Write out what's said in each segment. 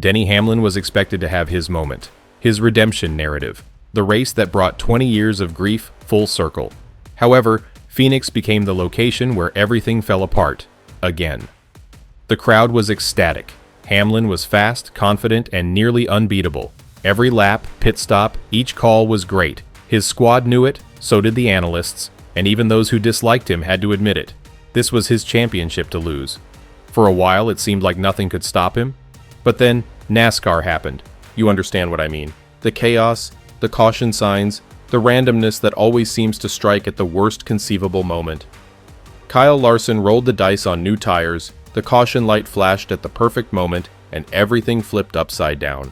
Denny Hamlin was expected to have his moment, his redemption narrative, the race that brought 20 years of grief full circle. However, Phoenix became the location where everything fell apart, again. The crowd was ecstatic. Hamlin was fast, confident, and nearly unbeatable. Every lap, pit stop, each call was great. His squad knew it, so did the analysts, and even those who disliked him had to admit it. This was his championship to lose. For a while, it seemed like nothing could stop him. But then, NASCAR happened. You understand what I mean. The chaos, the caution signs, the randomness that always seems to strike at the worst conceivable moment. Kyle Larson rolled the dice on new tires, the caution light flashed at the perfect moment, and everything flipped upside down.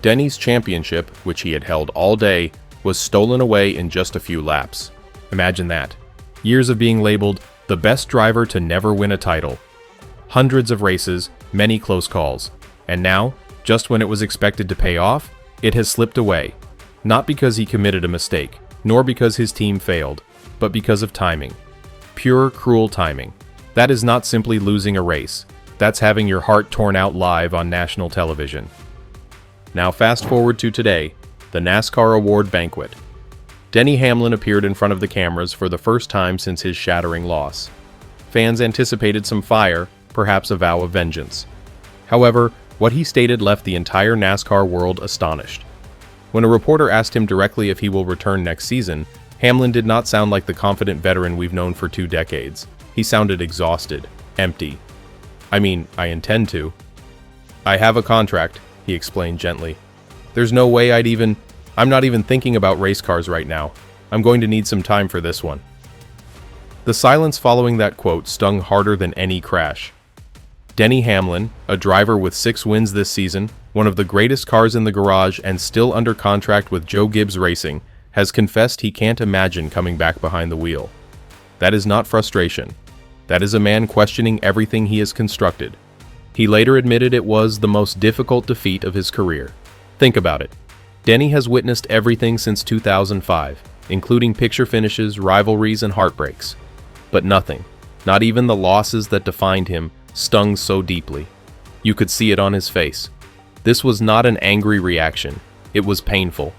Denny's championship, which he had held all day, was stolen away in just a few laps. Imagine that. Years of being labeled the best driver to never win a title. Hundreds of races, many close calls. And now, just when it was expected to pay off, it has slipped away. Not because he committed a mistake, nor because his team failed, but because of timing. Pure, cruel timing. That is not simply losing a race. That's having your heart torn out live on national television. Now fast forward to today, the NASCAR Award Banquet. Denny Hamlin appeared in front of the cameras for the first time since his shattering loss. Fans anticipated some fire, perhaps a vow of vengeance. However, what he stated left the entire NASCAR world astonished. When a reporter asked him directly if he will return next season, Hamlin did not sound like the confident veteran we've known for 2 decades. He sounded exhausted, empty. I mean, I intend to. I have a contract, he explained gently. There's no way I'm not even thinking about race cars right now. I'm going to need some time for this one. The silence following that quote stung harder than any crash. Denny Hamlin, a driver with 6 wins this season, one of the greatest cars in the garage and still under contract with Joe Gibbs Racing, has confessed he can't imagine coming back behind the wheel. That is not frustration. That is a man questioning everything he has constructed. He later admitted it was the most difficult defeat of his career. Think about it. Denny has witnessed everything since 2005, including picture finishes, rivalries, and heartbreaks. But nothing, not even the losses that defined him, stung so deeply. You could see it on his face. This was not an angry reaction. It was painful.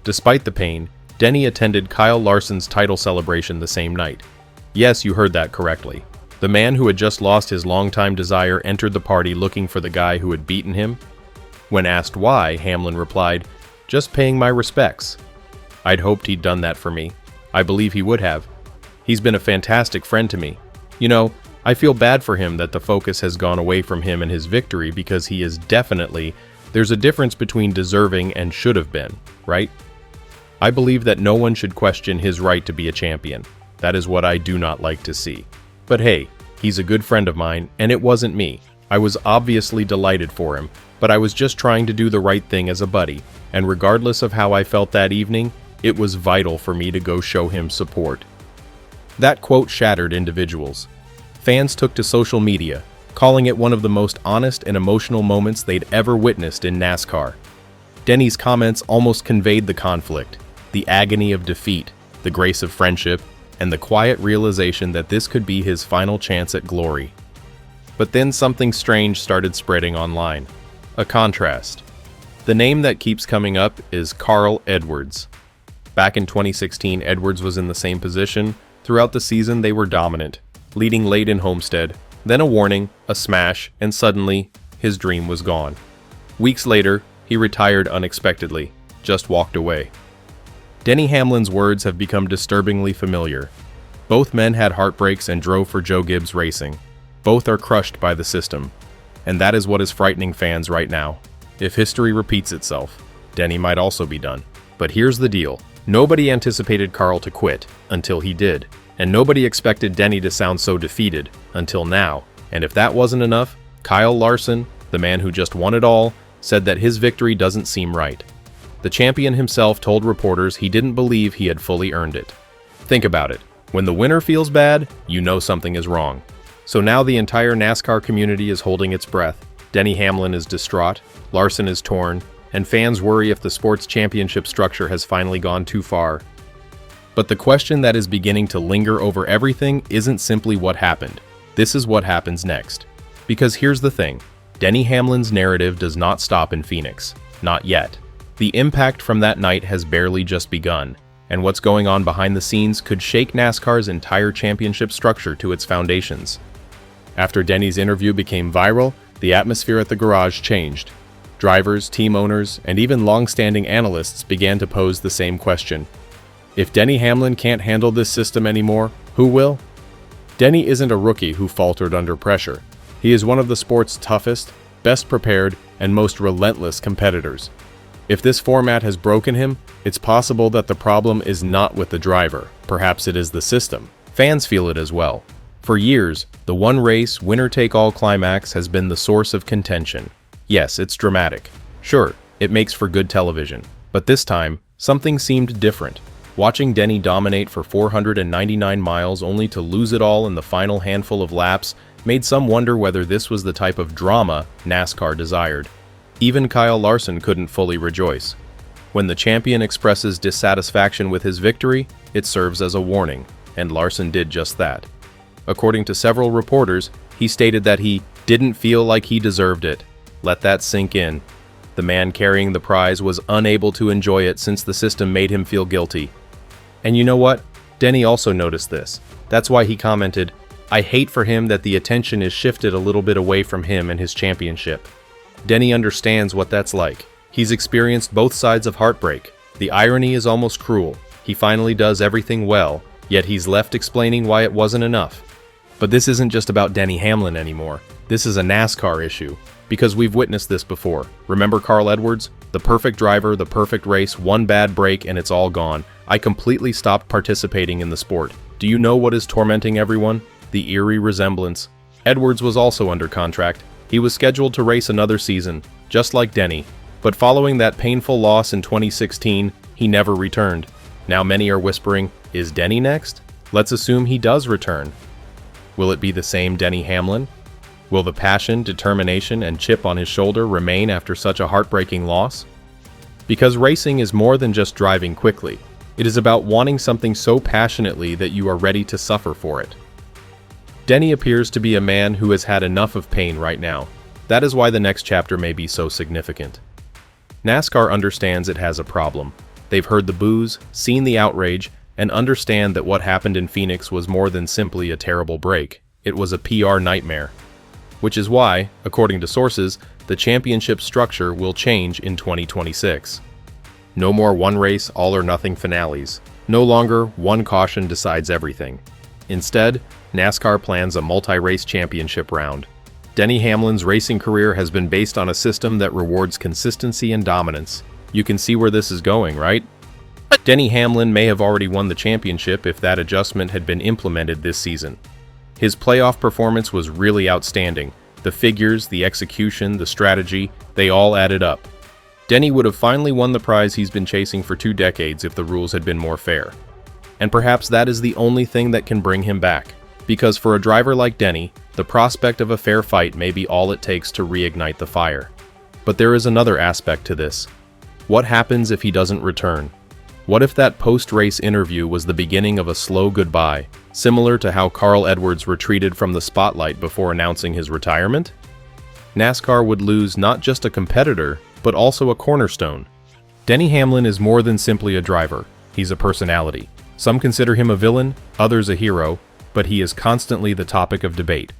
Despite the pain, Denny attended Kyle Larson's title celebration the same night. Yes, you heard that correctly. The man who had just lost his longtime desire entered the party looking for the guy who had beaten him. When asked why, Hamlin replied, "Just paying my respects. I'd hoped he'd done that for me. I believe he would have. He's been a fantastic friend to me. You know, I feel bad for him that the focus has gone away from him and his victory because he is there's a difference between deserving and should have been, right? I believe that no one should question his right to be a champion. That is what I do not like to see. But hey, he's a good friend of mine, and it wasn't me. I was obviously delighted for him, but I was just trying to do the right thing as a buddy, and regardless of how I felt that evening, it was vital for me to go show him support." That quote shattered individuals. Fans took to social media, calling it one of the most honest and emotional moments they'd ever witnessed in NASCAR. Denny's comments almost conveyed the conflict, the agony of defeat, the grace of friendship, and the quiet realization that this could be his final chance at glory. But then something strange started spreading online. A contrast. The name that keeps coming up is Carl Edwards. Back in 2016, Edwards was in the same position. Throughout the season, they were dominant, leading late in Homestead. Then a warning, a smash, and suddenly, his dream was gone. Weeks later, he retired unexpectedly, just walked away. Denny Hamlin's words have become disturbingly familiar. Both men had heartbreaks and drove for Joe Gibbs Racing. Both are crushed by the system. And that is what is frightening fans right now. If history repeats itself, Denny might also be done. But here's the deal. Nobody anticipated Carl to quit, until he did. And nobody expected Denny to sound so defeated, until now. And if that wasn't enough, Kyle Larson, the man who just won it all, said that his victory doesn't seem right. The champion himself told reporters he didn't believe he had fully earned it. Think about it. When the winner feels bad, you know something is wrong. So now the entire NASCAR community is holding its breath. Denny Hamlin is distraught, Larson is torn, and fans worry if the sports championship structure has finally gone too far. But the question that is beginning to linger over everything isn't simply what happened. This is what happens next. Because here's the thing. Denny Hamlin's narrative does not stop in Phoenix. Not yet. The impact from that night has barely just begun, and what's going on behind the scenes could shake NASCAR's entire championship structure to its foundations. After Denny's interview became viral, the atmosphere at the garage changed. Drivers, team owners, and even long-standing analysts began to pose the same question. If Denny Hamlin can't handle this system anymore, who will? Denny isn't a rookie who faltered under pressure. He is one of the sport's toughest, best prepared, and most relentless competitors. If this format has broken him, it's possible that the problem is not with the driver. Perhaps it is the system. Fans feel it as well. For years, the one-race, winner-take-all climax has been the source of contention. Yes, it's dramatic. Sure, it makes for good television. But this time, something seemed different. Watching Denny dominate for 499 miles only to lose it all in the final handful of laps made some wonder whether this was the type of drama NASCAR desired. Even Kyle Larson couldn't fully rejoice. When the champion expresses dissatisfaction with his victory, it serves as a warning, and Larson did just that. According to several reporters, he stated that he didn't feel like he deserved it. Let that sink in. The man carrying the prize was unable to enjoy it since the system made him feel guilty. And you know what? Denny also noticed this. That's why he commented, "I hate for him that the attention is shifted a little bit away from him and his championship." Denny understands what that's like. He's experienced both sides of heartbreak. The irony is almost cruel. He finally does everything well, yet he's left explaining why it wasn't enough. But this isn't just about Denny Hamlin anymore. This is a NASCAR issue, because we've witnessed this before. Remember Carl Edwards? The perfect driver, the perfect race, one bad break, and it's all gone. I completely stopped participating in the sport. Do you know what is tormenting everyone? The eerie resemblance. Edwards was also under contract. He was scheduled to race another season, just like Denny. But following that painful loss in 2016, he never returned. Now many are whispering, is Denny next? Let's assume he does return. Will it be the same Denny Hamlin? Will the passion, determination, and chip on his shoulder remain after such a heartbreaking loss? Because racing is more than just driving quickly. It is about wanting something so passionately that you are ready to suffer for it. Denny appears to be a man who has had enough of pain right now. That is why the next chapter may be so significant. NASCAR understands it has a problem. They've heard the boos, seen the outrage, and understand that what happened in Phoenix was more than simply a terrible break. It was a PR nightmare. Which is why, according to sources, the championship structure will change in 2026. No more one-race, all-or-nothing finales. No longer one caution decides everything. Instead, NASCAR plans a multi-race championship round. Denny Hamlin's racing career has been based on a system that rewards consistency and dominance. You can see where this is going, right? Denny Hamlin may have already won the championship if that adjustment had been implemented this season. His playoff performance was really outstanding. The figures, the execution, the strategy, they all added up. Denny would have finally won the prize he's been chasing for 2 decades if the rules had been more fair. And perhaps that is the only thing that can bring him back. Because for a driver like Denny, the prospect of a fair fight may be all it takes to reignite the fire. But there is another aspect to this. What happens if he doesn't return? What if that post-race interview was the beginning of a slow goodbye, similar to how Carl Edwards retreated from the spotlight before announcing his retirement? NASCAR would lose not just a competitor, but also a cornerstone. Denny Hamlin is more than simply a driver. He's a personality. Some consider him a villain, others a hero, but he is constantly the topic of debate.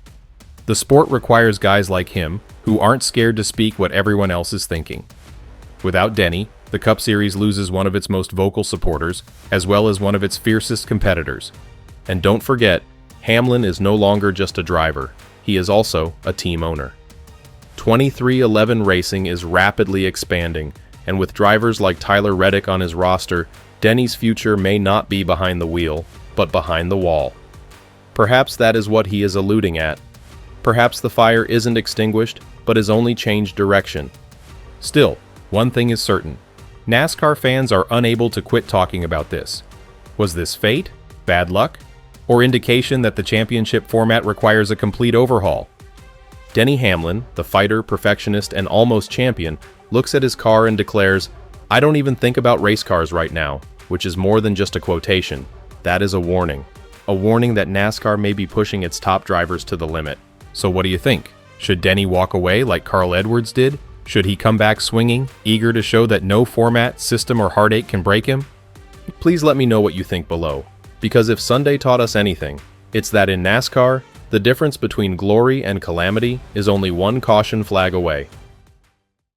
The sport requires guys like him, who aren't scared to speak what everyone else is thinking. Without Denny, the Cup Series loses one of its most vocal supporters, as well as one of its fiercest competitors. And don't forget, Hamlin is no longer just a driver, he is also a team owner. 23XI Racing is rapidly expanding, and with drivers like Tyler Reddick on his roster, Denny's future may not be behind the wheel, but behind the wall. Perhaps that is what he is alluding at. Perhaps the fire isn't extinguished, but has only changed direction. Still, one thing is certain. NASCAR fans are unable to quit talking about this. Was this fate? Bad luck? Or indication that the championship format requires a complete overhaul? Denny Hamlin, the fighter, perfectionist, and almost champion, looks at his car and declares, "I don't even think about race cars right now," which is more than just a quotation. That is a warning. A warning that NASCAR may be pushing its top drivers to the limit. So what do you think? Should Denny walk away like Carl Edwards did? Should he come back swinging, eager to show that no format, system, or heartache can break him? Please let me know what you think below, because if Sunday taught us anything, it's that in NASCAR, the difference between glory and calamity is only one caution flag away.